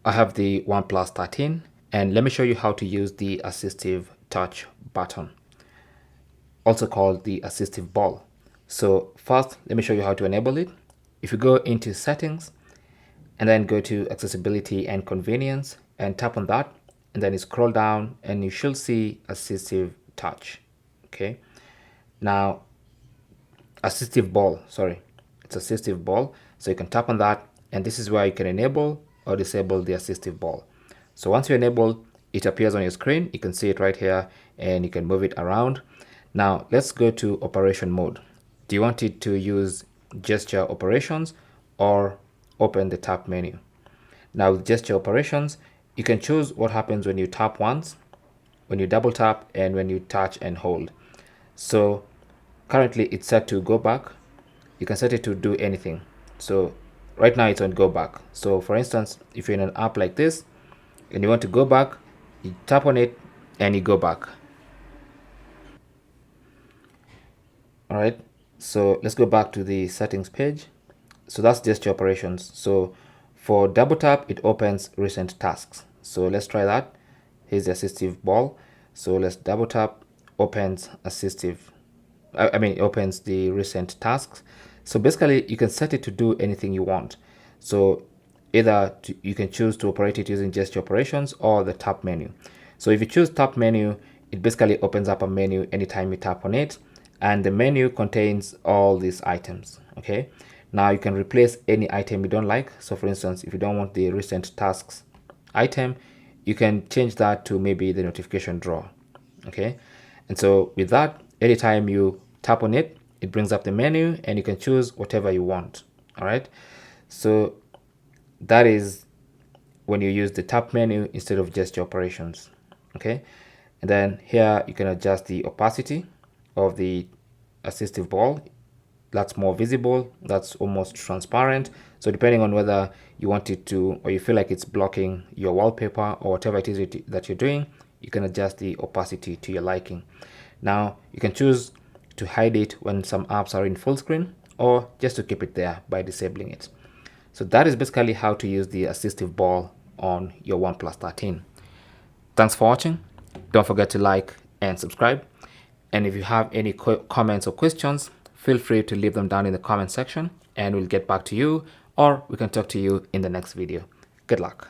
I have the OnePlus 13, and let me show you how to use the assistive touch button, also called the assistive ball. So first, let me show you how to enable it. If you go into settings and then go to accessibility and convenience and tap on that, and then you scroll down and you should see assistive touch. Okay, now assistive ball, sorry, it's assistive ball. So you can tap on that, and this is where you can enable or disable the assistive ball. So once you enable, it appears on your screen. You can see it right here, and you can move it around. Now let's go to operation mode. Do you want it to use gesture operations or open the tap menu? Now with gesture operations, you can choose what happens when you tap once, when you double tap, and when you touch and hold. So currently it's set to go back. You can set it to do anything. So right now it's on go back. So for instance, if you're in an app like this and you want to go back, you tap on it and you go back. All right, so let's go back to the settings page. So that's gesture operations. So for double tap, it opens recent tasks. So let's try that. Here's the assistive ball. So let's double tap, opens assistive, it opens the recent tasks. So basically you can set it to do anything you want. So either you can choose to operate it using gesture operations or the tap menu. So if you choose tap menu, it basically opens up a menu anytime you tap on it, and the menu contains all these items. Okay, now you can replace any item you don't like. So for instance, if you don't want the recent tasks item, you can change that to maybe the notification drawer. Okay, and so with that, anytime you tap on it, it brings up the menu and you can choose whatever you want. All right, so that is when you use the tap menu instead of gesture operations. Okay, and then here you can adjust the opacity of the assistive ball. That's more visible, that's almost transparent. So depending on whether you want it to, or you feel like it's blocking your wallpaper or whatever it is that you're doing, you can adjust the opacity to your liking. Now you can choose to hide it when some apps are in full screen, or just to keep it there by disabling it. So that is basically how to use the assistive ball on your OnePlus 13. Thanks for watching. Don't forget to like and subscribe. And if you have any comments or questions, feel free to leave them down in the comment section and we'll get back to you, or we can talk to you in the next video. Good luck.